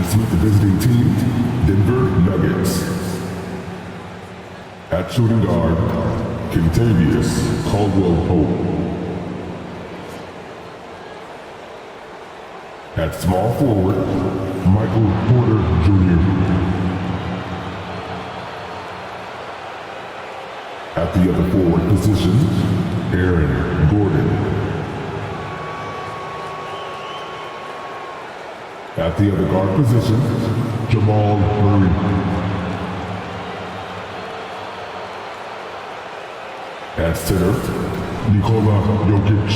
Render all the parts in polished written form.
represent the visiting team, Denver Nuggets. At shooting guard, Kentavious Caldwell-Pope. At small forward, Michael Porter Jr. At the other forward position, Aaron Gordon. At the other guard position, Jamal Murray. At center, Nikola Jokic.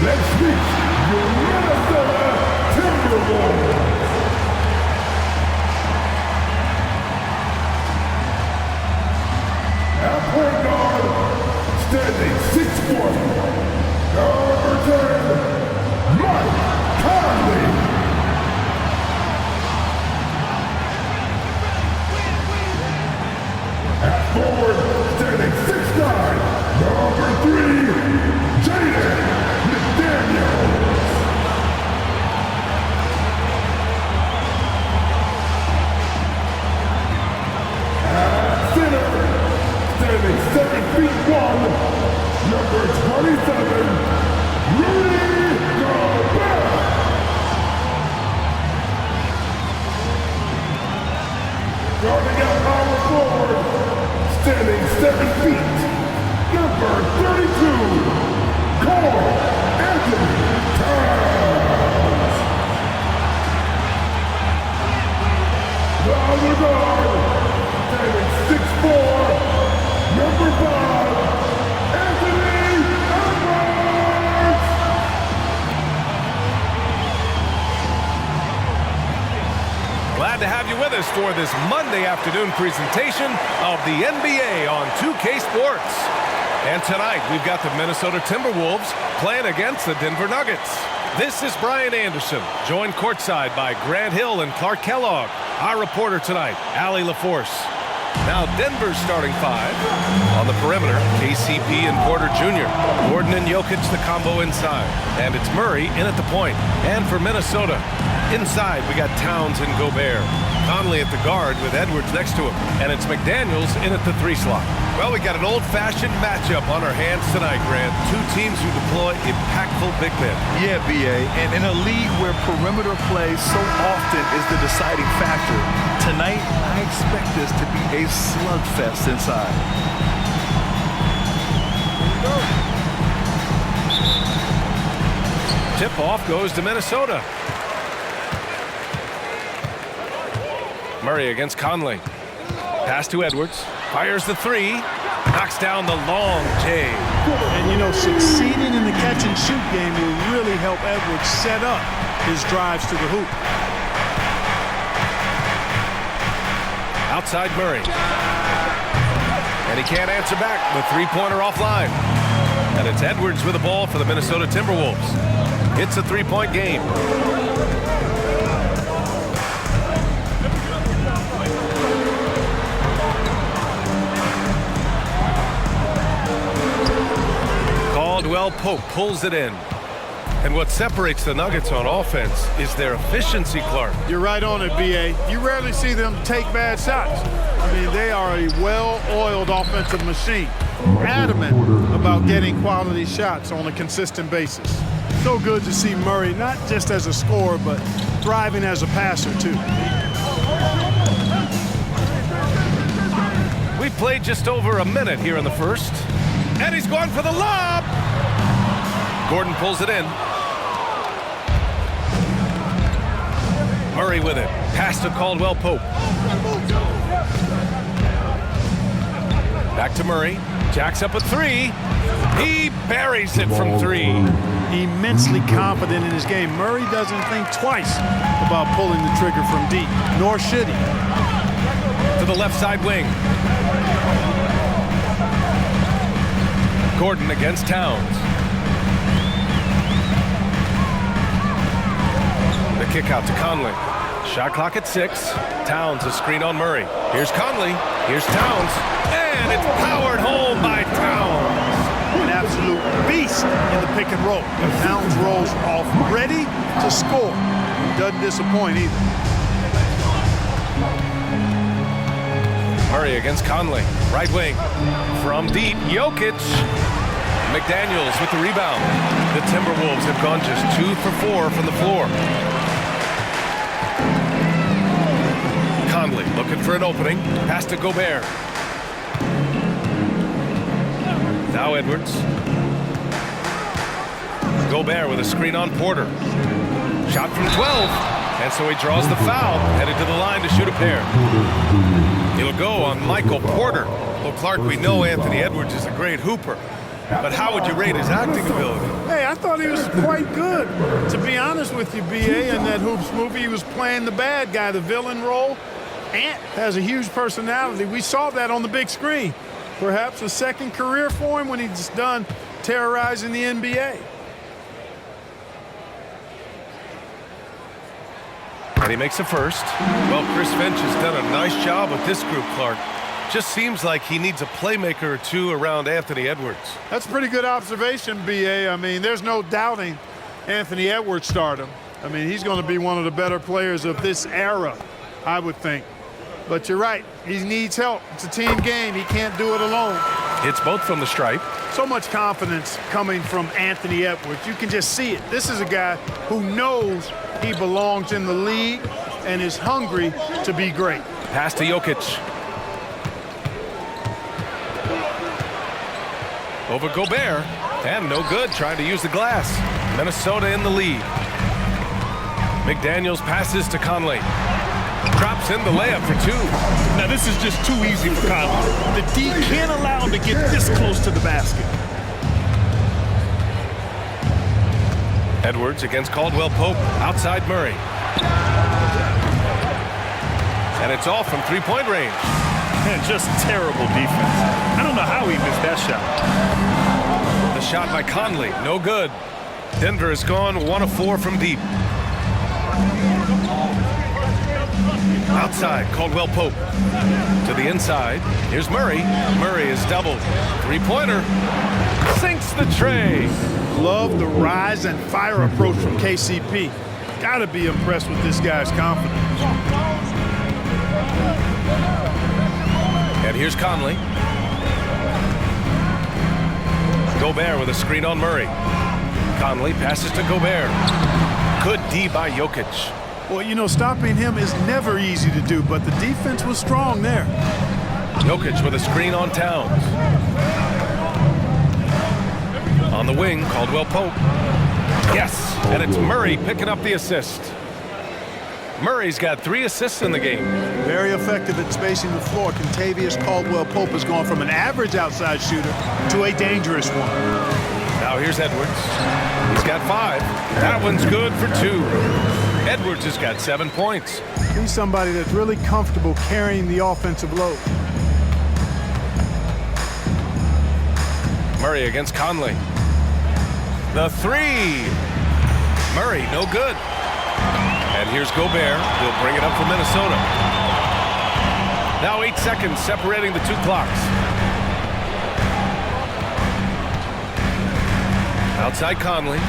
Let's meet your Minnesota Timberwolves. At point guard, standing 6'1", number 10, Mike Conley. At forward, standing 6'9", number 3, Jaden Daniels. At center, standing 7'1", number 27, Rudy Gobert. Guarding out power forward, standing 7 feet, number 32, Cole Towns. The other guard, standing 6'4", number 5, Anthony Edwards. Glad to have you with us for this Monday afternoon presentation of the NBA on 2K Sports. And tonight, we've got the Minnesota Timberwolves playing against the Denver Nuggets. This is Brian Anderson, joined courtside by Grant Hill and Clark Kellogg. Our reporter tonight, Allie LaForce. Now Denver's starting five. On the perimeter, KCP and Porter Jr. Gordon and Jokic the combo inside. And it's Murray in at the point. And for Minnesota, inside we got Towns and Gobert. Conley at the guard with Edwards next to him. And it's McDaniels in at the 3 slot. Well, we got an old-fashioned matchup on our hands tonight, Grant. Two teams who deploy impactful big men. Yeah, B.A., and in a league where perimeter play so often is the deciding factor, tonight I expect this to be a slugfest inside. Tip-off goes to Minnesota. Murray against Conley. Pass to Edwards. Fires the 3. Knocks down the long J. And, you know, succeeding in the catch-and-shoot game will really help Edwards set up his drives to the hoop. Outside Murray. And he can't answer back. The three-pointer offline. And it's Edwards with the ball for the Minnesota Timberwolves. It's a three-point game. Caldwell-Pope pulls it in. And what separates the Nuggets on offense is their efficiency, Clark. You're right on it, B.A. You rarely see them take bad shots. I mean, they are a well-oiled offensive machine. Adamant about getting quality shots on a consistent basis. So good to see Murray, not just as a scorer, but thriving as a passer, too. We've played just over a minute here in the first. And he's going for the lob. Gordon pulls it in. Murray with it. Pass to Caldwell-Pope. Back to Murray. Jacks up a 3. He buries it from 3. Immensely confident in his game. Murray doesn't think twice about pulling the trigger from deep, nor should he. To the left side wing. Gordon against Towns. The kick out to Conley. Shot clock at 6. Towns a screen on Murray. Here's Conley. Here's Towns. And it's powered home by Towns. An absolute beast in the pick and roll. Towns rolls off ready to score. Doesn't disappoint either. Murray against Conley. Right wing. From deep. Jokic. McDaniels with the rebound. The Timberwolves have gone just 2 for 4 from the floor. Conley looking for an opening. Pass to Gobert. Now Edwards. Gobert with a screen on Porter. Shot from 12. And so he draws the foul. Headed to the line to shoot a pair. It'll go on Michael Porter. Well, Clark, we know Anthony Edwards is a great hooper. But how would you rate his acting ability? Hey, I thought he was quite good. To be honest with you, B.A., in that Hoops movie, he was playing the bad guy, the villain role. Ant has a huge personality. We saw that on the big screen. Perhaps a second career for him when he's done terrorizing the NBA. And he makes a first. Well, Chris Finch has done a nice job with this group, Clark. Just seems like he needs a playmaker or two around Anthony Edwards. That's a pretty good observation, B.A. I mean, there's no doubting Anthony Edwards' stardom. I mean, he's going to be one of the better players of this era, I would think. But you're right. He needs help. It's a team game. He can't do it alone. Hits both from the stripe. So much confidence coming from Anthony Edwards. You can just see it. This is a guy who knows he belongs in the league and is hungry to be great. Pass to Jokic. Over Gobert. And no good, trying to use the glass. Minnesota in the lead. McDaniels passes to Conley. Drops in the layup for 2. Now this is just too easy for Conley. The D can't allow him to get this close to the basket. Edwards against Caldwell Pope. Outside Murray. And it's off from three-point range. Man, just terrible defense. I don't know how he missed that shot. The shot by Conley, no good. Denver has gone 1 of 4 from deep. Outside, Caldwell Pope. To the inside, here's Murray. Murray is doubled. Three-pointer. Sinks the tray. Love the rise and fire approach from KCP. Got to be impressed with this guy's confidence. And here's Conley. Gobert with a screen on Murray. Conley passes to Gobert. Good D by Jokic. Well, you know, stopping him is never easy to do, but the defense was strong there. Jokic with a screen on Towns. On the wing, Caldwell Pope. Yes, and it's Murray picking up the assist. Murray's got 3 assists in the game. Very effective at spacing the floor. Kentavious Caldwell-Pope has gone from an average outside shooter to a dangerous one. Now here's Edwards. He's got 5. That one's good for 2. Edwards has got 7 points. He's somebody that's really comfortable carrying the offensive load. Murray against Conley. The 3. Murray, no good. And here's Gobert. He'll bring it up for Minnesota. Now 8 seconds separating the 2 clocks. Outside Conley.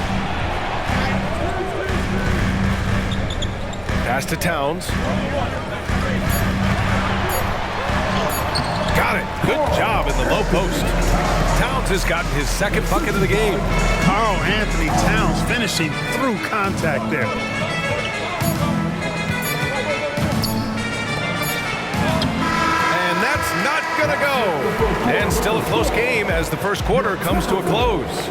Pass to Towns. Got it. Good job in the low post. Towns has gotten his 2nd bucket of the game. Karl Anthony Towns finishing through contact there. And that's not gonna go. And still a close game as the first quarter comes to a close.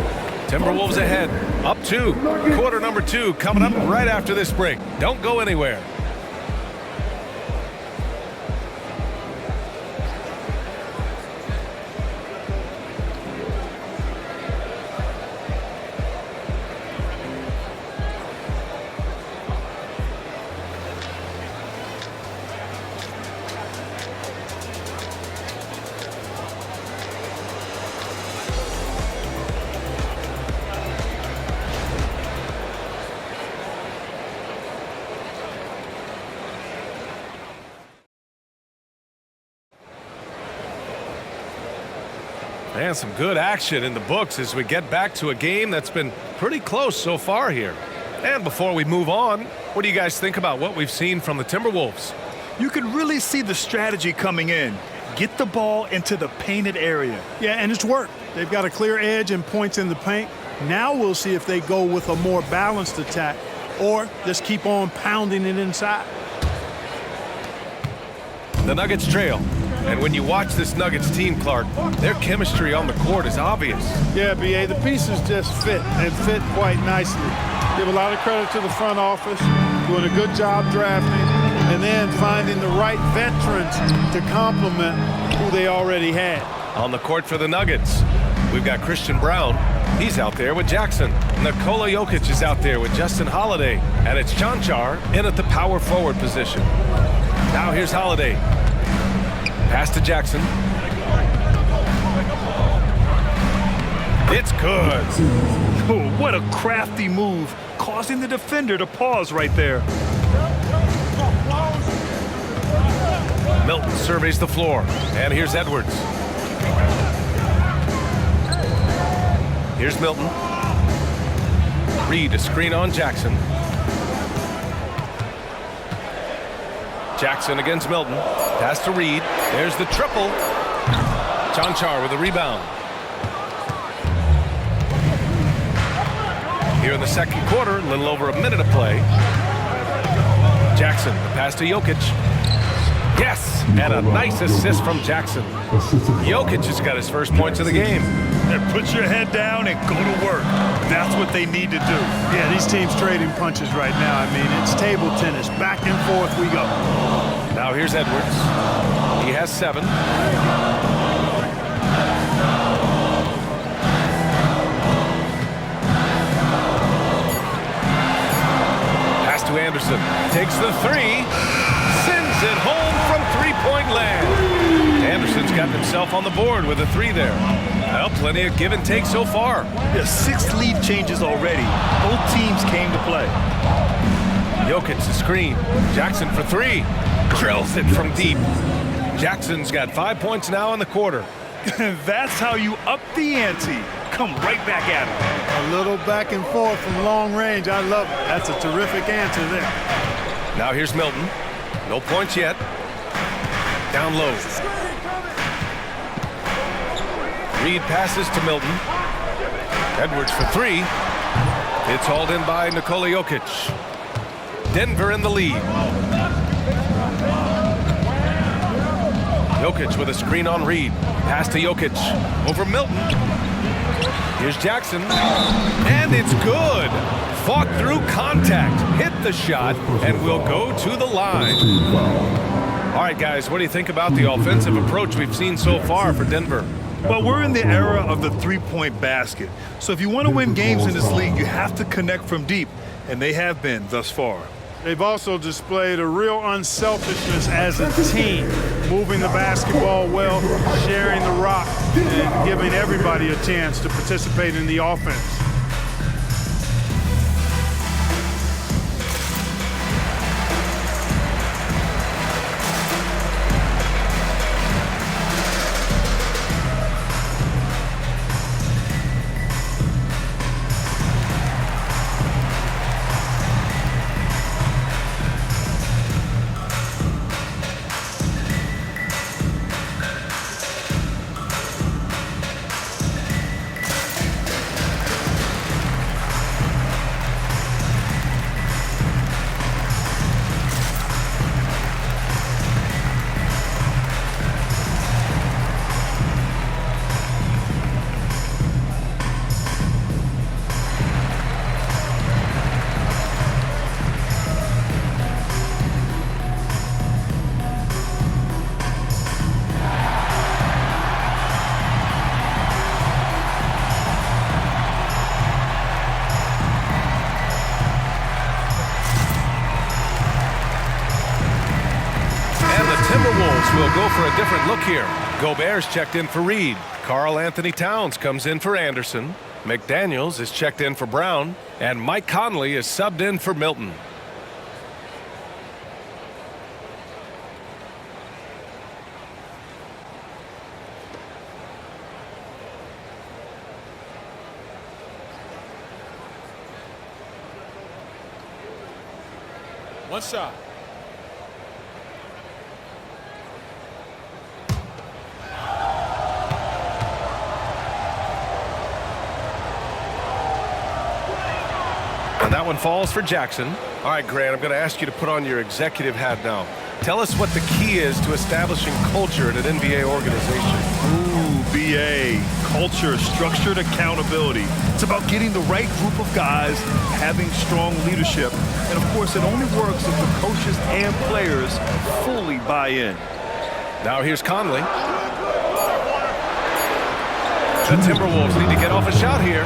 Timberwolves ahead, up 2. Quarter number 2 coming up right after this break. Don't go anywhere. And some good action in the books as we get back to a game that's been pretty close so far here. And before we move on, what do you guys think about what we've seen from the Timberwolves? You can really see the strategy coming in. Get the ball into the painted area. Yeah, and it's worked. They've got a clear edge and points in the paint. Now we'll see if they go with a more balanced attack or just keep on pounding it inside. The Nuggets trail. And when you watch this Nuggets team, Clark, their chemistry on the court is obvious. Yeah, B.A., the pieces just fit and fit quite nicely. Give a lot of credit to the front office, doing a good job drafting, and then finding the right veterans to complement who they already had. On the court for the Nuggets, we've got Christian Brown. He's out there with Jackson. Nikola Jokic is out there with Justin Holiday. And it's Chanchar in at the power forward position. Now here's Holiday. Pass to Jackson. It's good. Oh, what a crafty move, causing the defender to pause right there. Milton surveys the floor. And here's Edwards. Here's Milton. Reed, a screen on Jackson. Jackson against Milton. Pass to Reed. There's the triple. Chanchar with a rebound. Here in the second quarter, a little over a minute of play. Jackson, the pass to Jokic. Yes, and a nice assist from Jackson. Jokic has got his first points of the game. And put your head down and go to work. That's what they need to do. Yeah, these teams trading punches right now. I mean, it's table tennis. Back and forth we go. Now here's Edwards. He has 7. Pass to Anderson. Takes the 3. Sends it home from three-point land. Anderson's got himself on the board with a 3 there. Well, plenty of give and take so far. Yeah, 6 lead changes already. Both teams came to play. Jokic the screen. Jackson for 3. Drills it from deep. Jackson's got 5 points now in the quarter. That's how you up the ante. Come right back at him. A little back and forth from long range. I love it. That's a terrific answer there. Now here's Milton. No points yet. Down low. Reed passes to Milton. Edwards for 3. It's hauled in by Nikola Jokic. Denver in the lead. Jokic with a screen on Reed. Pass to Jokic. Over Milton. Here's Jackson. And it's good. Fought through contact. Hit the shot. And will go to the line. All right, guys, what do you think about the offensive approach we've seen so far for Denver? Well, we're in the era of the three-point basket. So if you want to win games in this league, you have to connect from deep. And they have been thus far. They've also displayed a real unselfishness as a team, moving the basketball well, sharing the rock, and giving everybody a chance to participate in the offense. Timberwolves will go for a different look here. Gobert's checked in for Reed. Karl Anthony Towns comes in for Anderson. McDaniels is checked in for Brown. And Mike Conley is subbed in for Milton. One shot. And that one falls for Jackson. All right, Grant, I'm going to ask you to put on your executive hat now. Tell us what the key is to establishing culture at an NBA organization. Ooh, BA, culture, structured accountability. It's about getting the right group of guys, having strong leadership. And of course, it only works if the coaches and players fully buy in. Now here's Conley. The Timberwolves need to get off a shot here.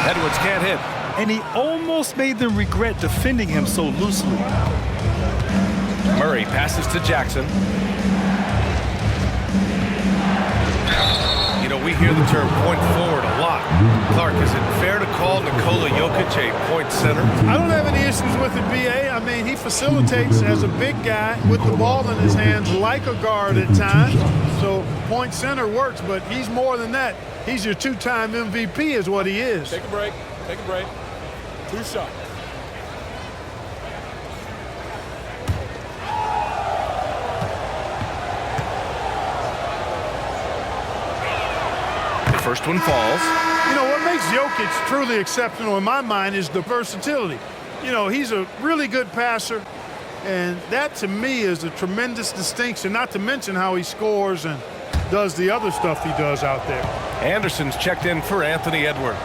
Edwards can't hit. And he almost made them regret defending him so loosely. Murray passes to Jackson. You know, we hear the term point forward a lot. Clark, is it fair to call Nikola Jokic a point center? I don't have any issues with it, BA. I mean, he facilitates as a big guy with the ball in his hands like a guard at times. So point center works, but he's more than that. He's your two-time MVP is what he is. Take a break. Take a break. 2 shots. The first one falls. You know, what makes Jokic truly exceptional in my mind is the versatility. You know, he's a really good passer, and that to me is a tremendous distinction, not to mention how he scores and does the other stuff he does out there. Anderson's checked in for Anthony Edwards.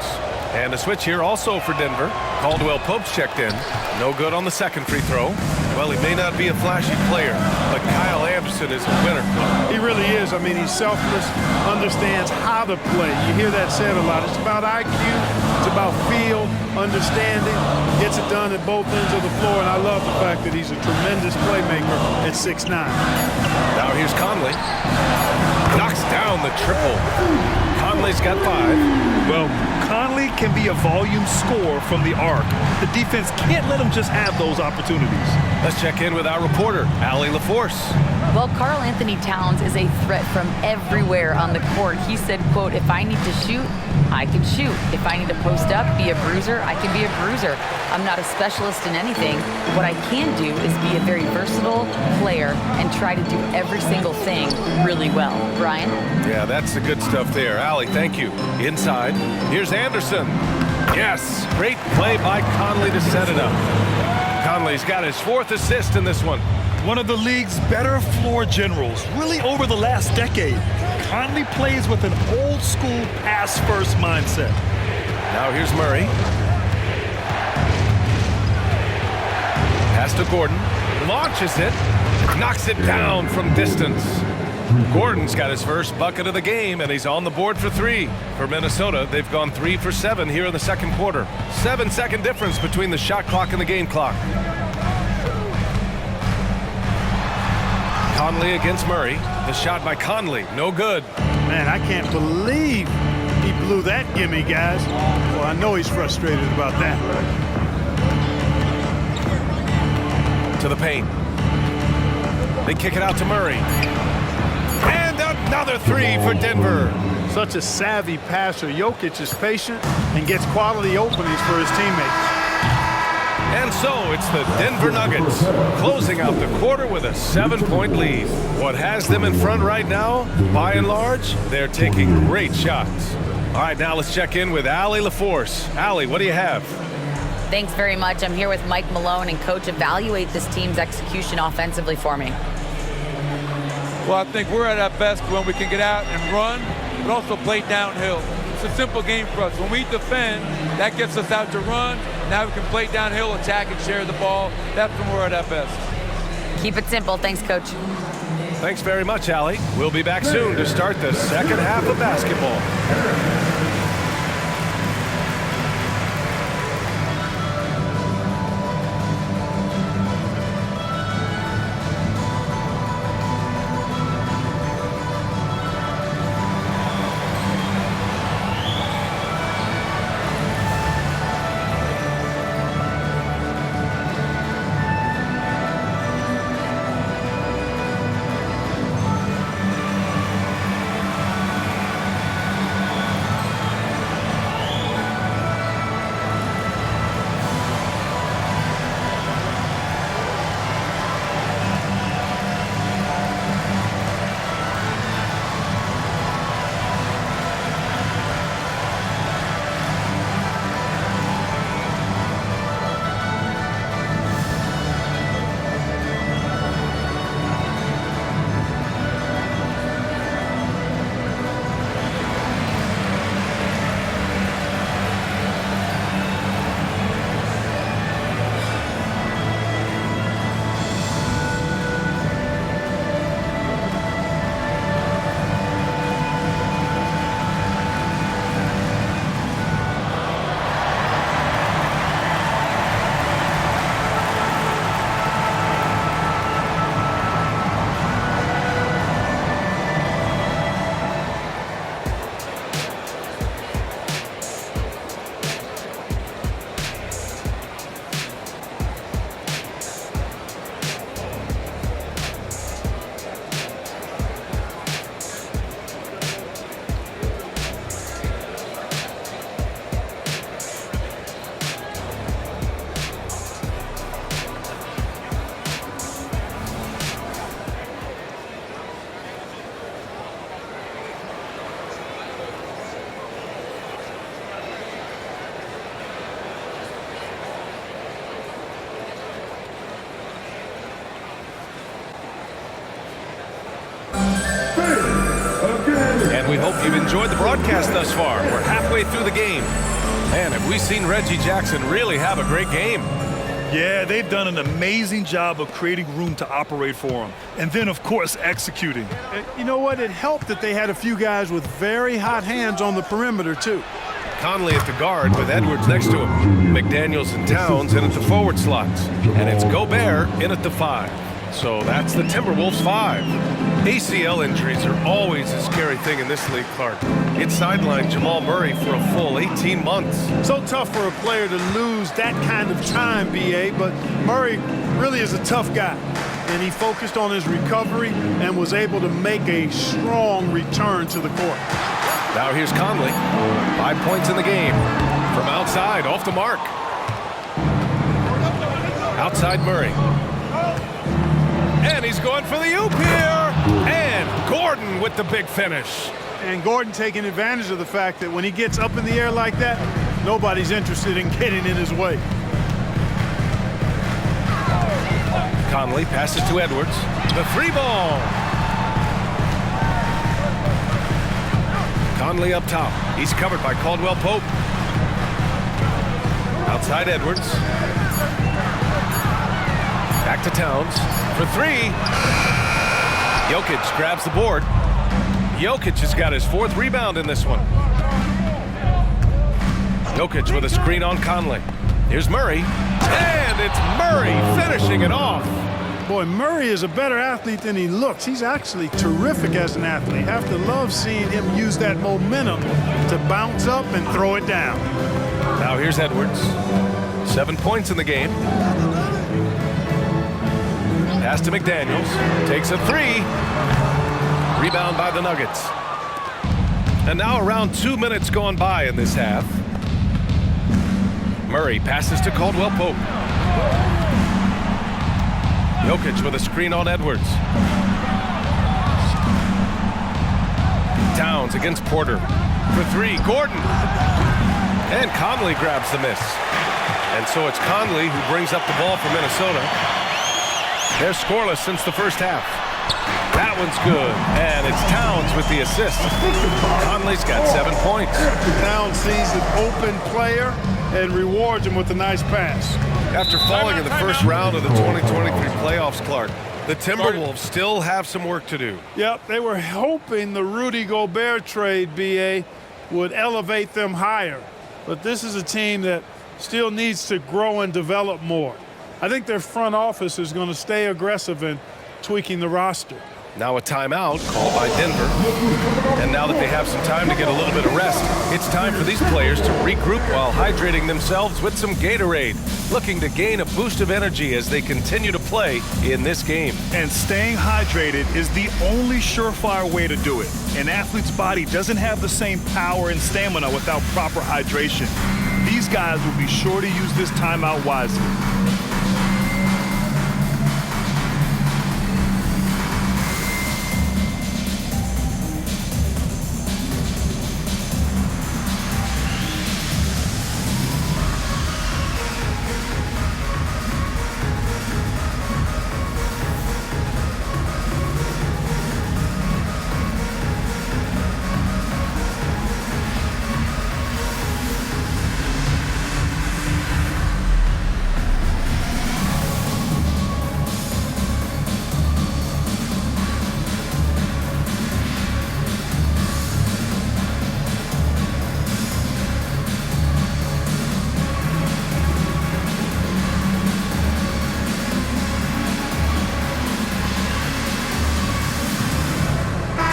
And a switch here also for Denver. Caldwell Pope's checked in. No good on the second free throw. Well, he may not be a flashy player, but Kyle Anderson is a winner. He really is. I mean, he's selfless, understands how to play. You hear that said a lot. It's about IQ. It's about feel, understanding. Gets it done at both ends of the floor, and I love the fact that he's a tremendous playmaker at 6'9". Now here's Conley. Knocks down the triple. Conley's got 5. Well, Conley can be a volume scorer from the arc. The defense can't let him just have those opportunities. Let's check in with our reporter, Allie LaForce. Well, Karl Anthony Towns is a threat from everywhere on the court. He said, quote, if I need to shoot, I can shoot. If I need to post up, be a bruiser, I can be a bruiser. I'm not a specialist in anything. What I can do is be a very versatile player and try to do every single thing really well. Brian? Yeah, that's the good stuff there. Allie, thank you. Inside, here's Anderson. Yes, great play by Conley to set it up. Conley's got his 4th assist in this one. One of the league's better floor generals, really over the last decade. Conley plays with an old-school pass-first mindset. Now here's Murray. Pass to Gordon. Launches it. Knocks it down from distance. Gordon's got his first bucket of the game, and he's on the board for 3. For Minnesota, they've gone 3 for 7 here in the second quarter. 7-second difference between the shot clock and the game clock. Conley against Murray. The shot by Conley, no good. Man, I can't believe he blew that gimme, guys. Well, I know he's frustrated about that. To the paint. They kick it out to Murray. And another 3 for Denver. Such a savvy passer. Jokic is patient and gets quality openings for his teammates. And so it's the Denver Nuggets closing out the quarter with a 7-point lead. What has them in front right now, by and large, they're taking great shots. All right, now let's check in with Allie LaForce. Allie, what do you have? Thanks very much. I'm here with Mike Malone, and Coach, evaluate this team's execution offensively for me. Well, I think we're at our best when we can get out and run, but also play downhill. It's a simple game for us. When we defend, that gets us out to run. Now we can play downhill, attack, and share the ball. That's when we're at our best. Keep it simple. Thanks, Coach. Thanks very much, Allie. We'll be back soon to start the second half of basketball. We hope you've enjoyed the broadcast thus far. We're halfway through the game. Man, have we seen Reggie Jackson really have a great game. Yeah, they've done an amazing job of creating room to operate for him. And then, of course, executing. You know what? It helped that they had a few guys with very hot hands on the perimeter, too. Conley at the guard with Edwards next to him. McDaniels and Towns in at the forward slots. And it's Gobert in at the 5. So that's the Timberwolves 5. ACL injuries are always a scary thing in this league, Clark. It sidelined Jamal Murray for a full 18 months. So tough for a player to lose that kind of time, B.A., but Murray really is a tough guy. And he focused on his recovery and was able to make a strong return to the court. Now here's Conley. 5 points in the game. From outside, off the mark. Outside Murray. And he's going for the oop here. And Gordon with the big finish. And Gordon taking advantage of the fact that when he gets up in the air like that, nobody's interested in getting in his way. Conley passes to Edwards. The 3 ball. Conley up top. He's covered by Caldwell Pope. Outside Edwards. Back to Towns for 3. Jokic grabs the board. Jokic has got his 4th rebound in this one. Jokic with a screen on Conley. Here's Murray. And it's Murray finishing it off. Boy, Murray is a better athlete than he looks. He's actually terrific as an athlete. Have to love seeing him use that momentum to bounce up and throw it down. Now here's Edwards. 7 points in the game. Pass to McDaniels. Takes a 3. Rebound by the Nuggets. And now around 2 minutes gone by in this half. Murray passes to Caldwell Pope. Jokic with a screen on Edwards. Towns against Porter. For 3, Gordon. And Conley grabs the miss. And so it's Conley who brings up the ball for Minnesota. They're scoreless since the first half. That one's good. And it's Towns with the assist. Conley's got 7 points. Towns sees an open player and rewards him with a nice pass. After falling in the first round of the 2023 playoffs, Clark, the Timberwolves still have some work to do. Yep, they were hoping the Rudy Gobert trade, B.A., would elevate them higher. But this is a team that still needs to grow and develop more. I think their front office is going to stay aggressive in tweaking the roster. Now a timeout called by Denver. And now that they have some time to get a little bit of rest, it's time for these players to regroup while hydrating themselves with some Gatorade, looking to gain a boost of energy as they continue to play in this game. And staying hydrated is the only surefire way to do it. An athlete's body doesn't have the same power and stamina without proper hydration. These guys will be sure to use this timeout wisely.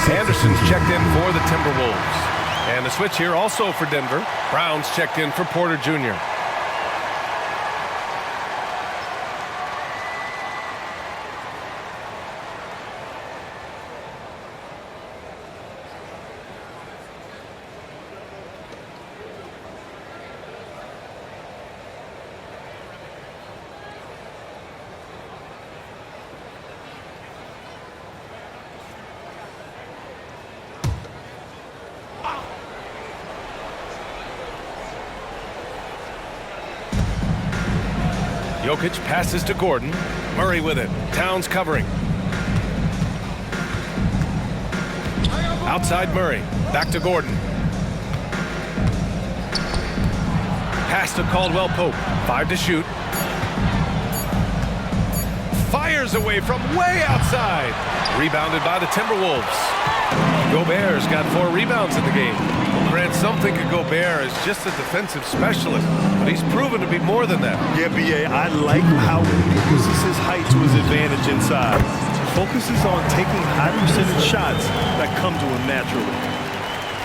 Anderson's checked in for the Timberwolves. And the switch here also for Denver. Brown's checked in for Porter Jr. Jokic passes to Gordon. Murray with it. Towns covering. Outside Murray. Back to Gordon. Pass to Caldwell Pope. 5 to shoot. Fires away from way outside. Rebounded by the Timberwolves. Gobert's got 4 rebounds in the game. Grant, some think of Gobert as just a defensive specialist, but he's proven to be more than that. Yeah, B.A., I like how he uses his height to his advantage inside. Focuses on taking high percentage shots that come to him naturally.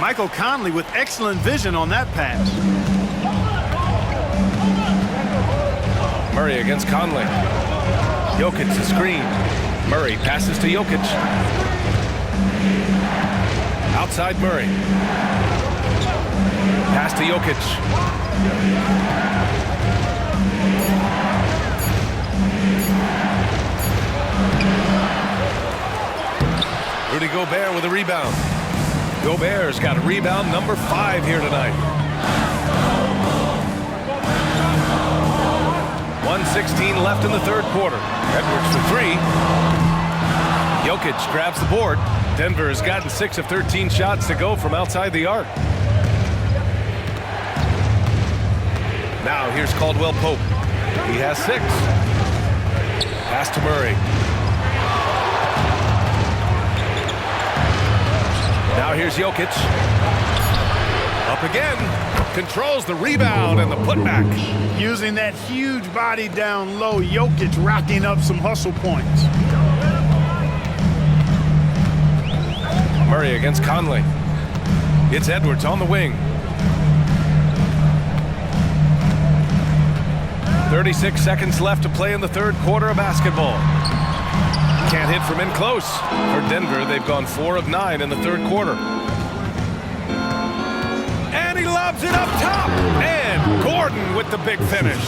Michael Conley with excellent vision on that pass. Murray against Conley. Jokic the screen. Murray passes to Jokic. Outside Murray. Pass to Jokic. Rudy Gobert with a rebound. Gobert's got a rebound number 5 here tonight. 1:16 left in the third quarter. Edwards for 3. Jokic grabs the board. Denver has gotten 6 of 13 shots to go from outside the arc. Now here's Caldwell Pope. He has 6. Pass to Murray. Now here's Jokic. Up again. Controls the rebound and the putback. Using that huge body down low, Jokic racking up some hustle points. Murray against Conley. It's Edwards on the wing. 36 seconds left to play in the third quarter of basketball. Can't hit from in close. For Denver, they've gone 4 of 9 in the third quarter. And he lobs it up top. And Gordon with the big finish.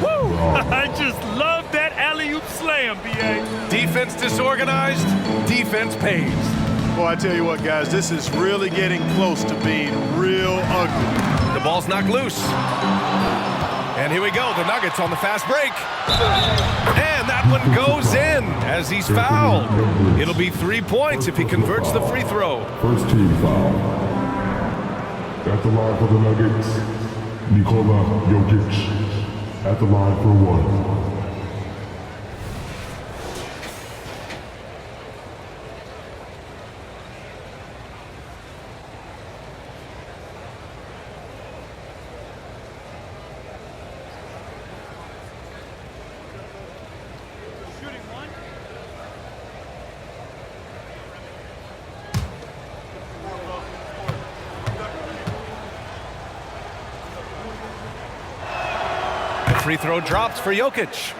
Woo! I just love that alley-oop slam, B.A. Defense disorganized, defense pays. Boy, I tell you what, guys, this is really getting close to being real ugly. The ball's knocked loose. And here we go, the Nuggets on the fast break. And that one goes in as he's fouled. It'll be 3 points if he converts the free throw. First team foul. At the line for the Nuggets, Nikola Jokic. At the line for 1. Free throw drops for Jokic.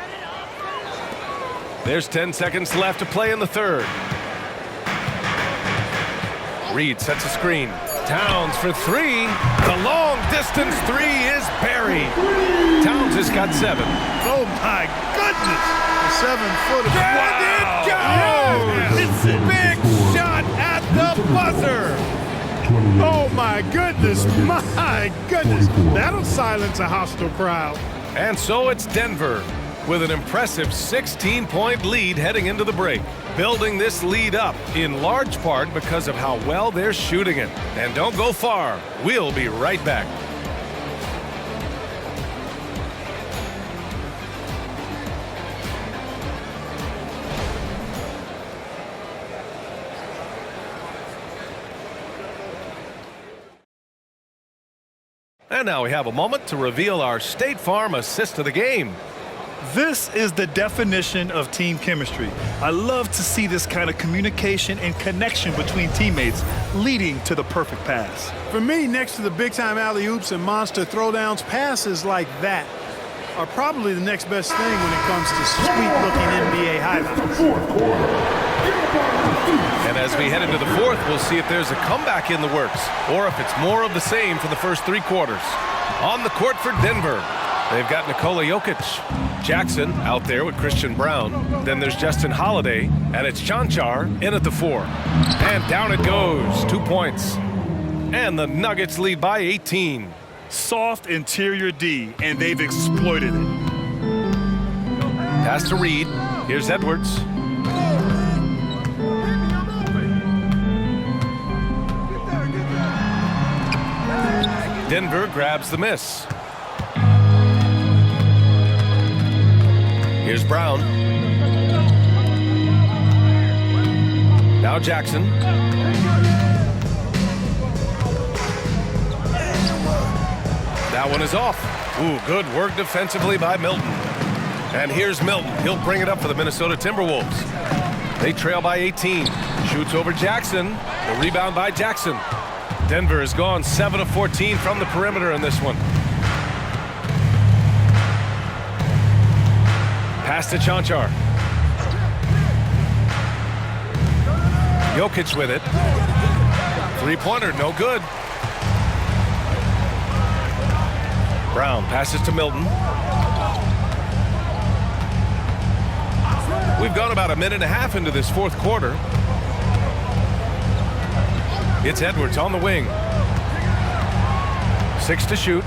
There's 10 seconds left to play in the third. Reed sets a screen. Towns for 3. The long distance 3 is buried. Towns has got 7. Oh my goodness! A 7-footer. And it goes! It's a big shot at the buzzer. Oh my goodness! My goodness! That'll silence a hostile crowd. And so it's Denver with an impressive 16-point lead heading into the break. Building this lead up in large part because of how well they're shooting it. And don't go far. We'll be right back. And now we have a moment to reveal our State Farm assist of the game. This is the definition of team chemistry. I love to see this kind of communication and connection between teammates leading to the perfect pass. For me, next to the big-time alley-oops and monster throwdowns, passes like that are probably the next best thing when it comes to sweet-looking NBA highlights. And as we head into the fourth, we'll see if there's a comeback in the works or if it's more of the same for the first 3 quarters. On the court for Denver, they've got Nikola Jokic. Jackson out there with Christian Brown. Then there's Justin Holiday, and it's Chanchar in at the 4. And down it goes, 2 points. And the Nuggets lead by 18. Soft interior D, and they've exploited it. Pass to Reed. Here's Edwards. Denver grabs the miss. Here's Brown. Now Jackson. That one is off. Ooh, good work defensively by Milton. And here's Milton. He'll bring it up for the Minnesota Timberwolves. They trail by 18. Shoots over Jackson. The rebound by Jackson. Denver has gone 7 of 14 from the perimeter in this one. Pass to Chanchar. Jokic with it. Three-pointer, no good. Brown passes to Milton. We've gone about a minute and a half into this fourth quarter. It's Edwards on the wing. 6 to shoot.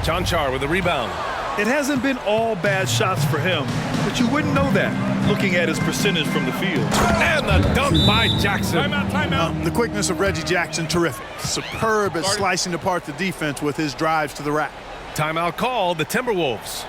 Chanchar with the rebound. It hasn't been all bad shots for him, but you wouldn't know that looking at his percentage from the field. And the dunk by Jackson. Timeout. The quickness of Reggie Jackson, terrific. Superb at slicing apart the defense with his drives to the rack. Timeout called, the Timberwolves.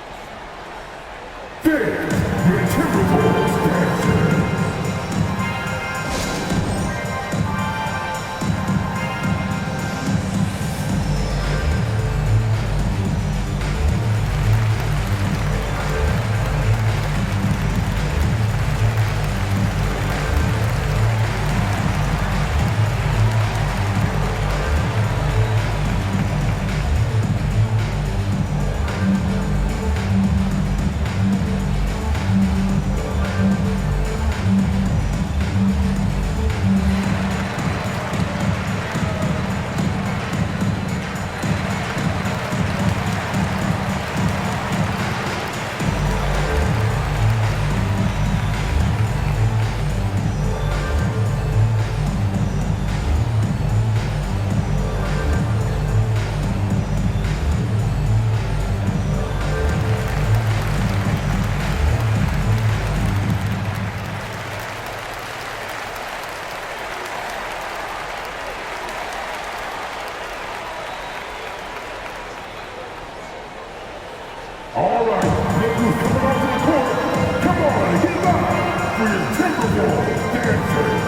All right, look who's coming onto the court. Come on, get live for your Timberwolves dancers.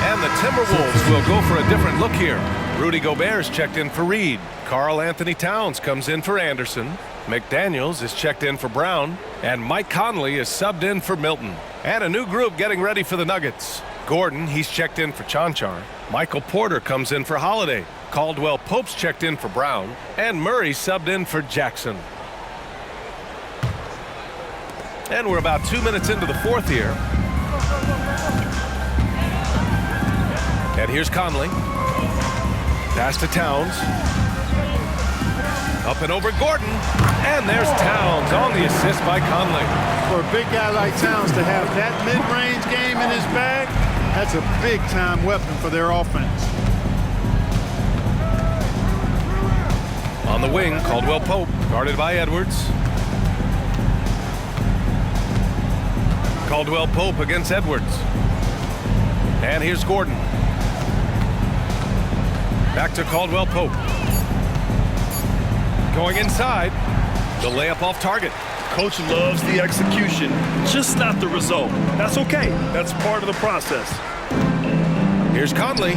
And the Timberwolves will go for a different look here. Rudy Gobert's checked in for Reed. Karl Anthony Towns comes in for Anderson. McDaniels is checked in for Brown. And Mike Conley is subbed in for Milton. And a new group getting ready for the Nuggets. Gordon, he's checked in for Chanchar. Michael Porter comes in for Holiday. Caldwell Pope's checked in for Brown. And Murray subbed in for Jackson. And we're about 2 minutes into the fourth here. And here's Conley. Pass to Towns. Up and over Gordon. And there's Towns on the assist by Conley. For a big guy like Towns to have that mid-range game in his bag, that's a big-time weapon for their offense. On the wing, Caldwell Pope, guarded by Edwards. Caldwell Pope against Edwards. And here's Gordon. Back to Caldwell Pope. Going inside. The layup off target. Coach loves the execution, just not the result. That's okay. That's part of the process. Here's Conley.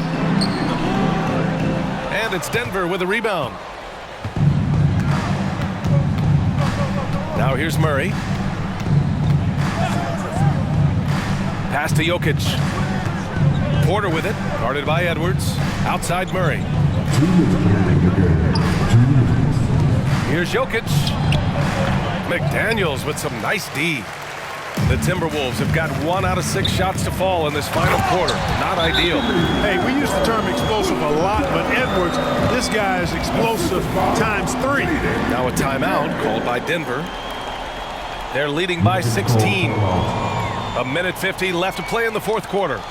And it's Denver with a rebound. Now here's Murray. Pass to Jokic. Porter with it, guarded by Edwards. Outside Murray. Here's Jokic. McDaniels with some nice D. The Timberwolves have got 1 out of 6 shots to fall in this final quarter. Not ideal. Hey, we use the term explosive a lot, but Edwards, this guy is explosive times 3. Now a timeout called by Denver. They're leading by 16. A minute 50 left to play in the fourth quarter.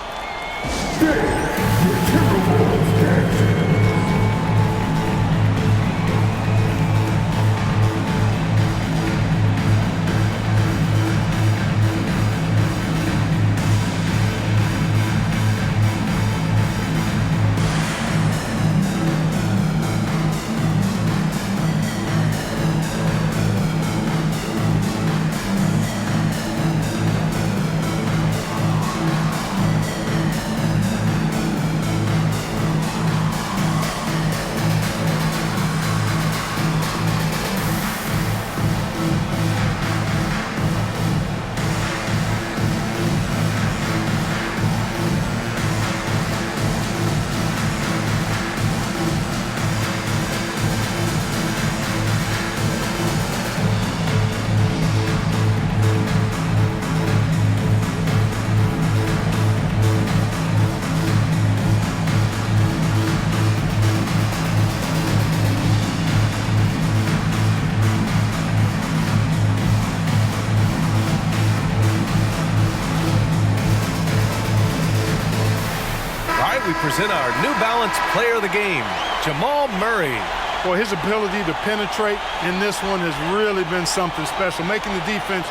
present our New Balance Player of the Game, Jamal Murray. Boy, his ability to penetrate in this one has really been something special, making the defense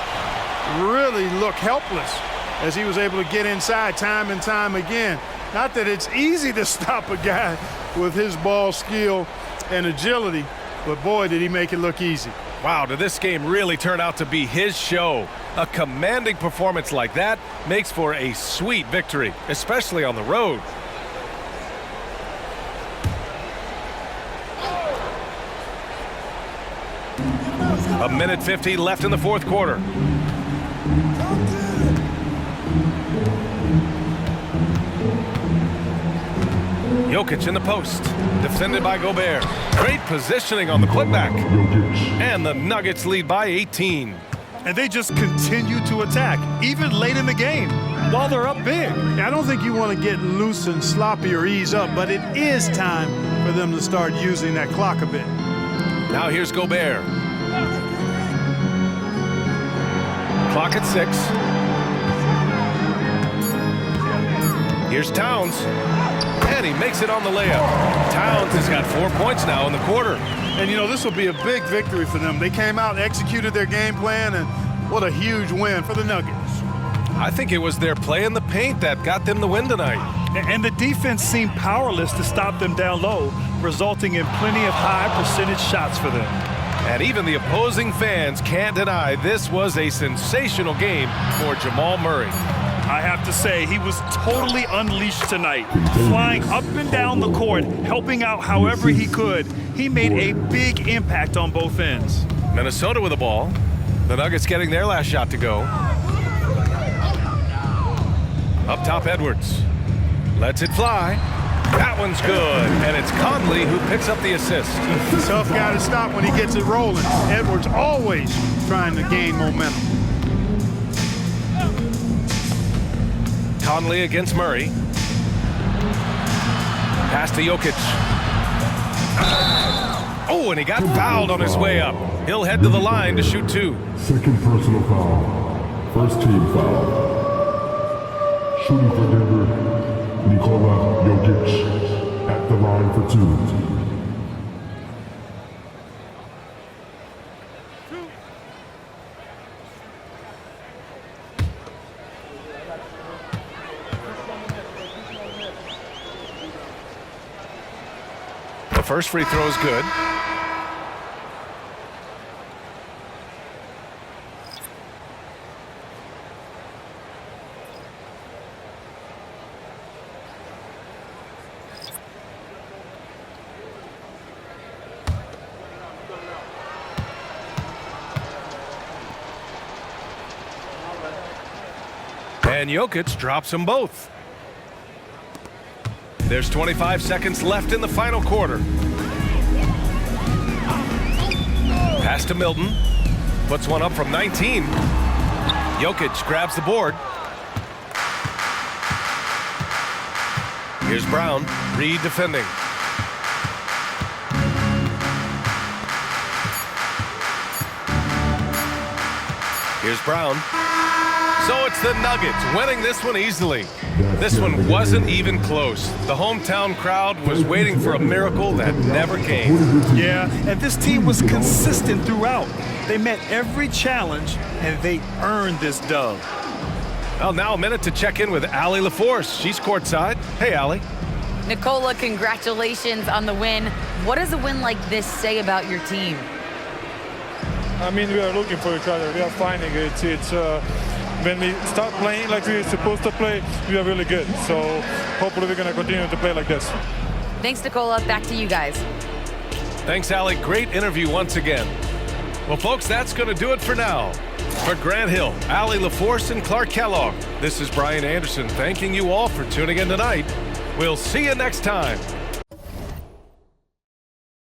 really look helpless as he was able to get inside time and time again. Not that it's easy to stop a guy with his ball skill and agility, but boy, did he make it look easy. Wow, did this game really turn out to be his show? A commanding performance like that makes for a sweet victory, especially on the road. A minute 50 left in the fourth quarter. Jokic in the post, defended by Gobert. Great positioning on the putback. And the Nuggets lead by 18. And they just continue to attack, even late in the game, while they're up big. I don't think you want to get loose and sloppy or ease up, but it is time for them to start using that clock a bit. Now here's Gobert. Clock at 6. Here's Towns. And he makes it on the layup. Towns has got 4 points now in the quarter. And, you know, this will be a big victory for them. They came out and executed their game plan, and what a huge win for the Nuggets. I think it was their play in the paint that got them the win tonight. And the defense seemed powerless to stop them down low, resulting in plenty of high percentage shots for them. And even the opposing fans can't deny this was a sensational game for Jamal Murray. I have to say, he was totally unleashed tonight, flying up and down the court, helping out however he could. He made a big impact on both ends. Minnesota with the ball. The Nuggets getting their last shot to go. Up top, Edwards. Lets it fly. That one's good. And it's Conley who picks up the assist. Tough guy to stop when he gets it rolling. Edwards always trying to gain momentum. Conley against Murray. Pass to Jokic. Oh, and he got fouled on his way up. He'll head to the line to shoot 2. Second personal foul. First team foul. Shooting for Denver, Nikola Jokic at the line for 2. The first free throw is good. And Jokic drops them both. There's 25 seconds left in the final quarter. Pass to Milton. Puts one up from 19. Jokic grabs the board. Here's Brown. Reed defending. Here's Brown. So it's the Nuggets winning this one easily. This one wasn't even close. The hometown crowd was waiting for a miracle that never came. Yeah, and this team was consistent throughout. They met every challenge, and they earned this dub. Well, now a minute to check in with Allie LaForce. She's courtside. Hey, Allie. Nicola, congratulations on the win. What does a win like this say about your team? I mean, we are looking for each other. We are finding it. When we start playing like we're supposed to play, we are really good. So hopefully we're going to continue to play like this. Thanks, Nicola. Back to you guys. Thanks, Allie. Great interview once again. Well, folks, that's going to do it for now. For Grant Hill, Allie LaForce, and Clark Kellogg, this is Brian Anderson thanking you all for tuning in tonight. We'll see you next time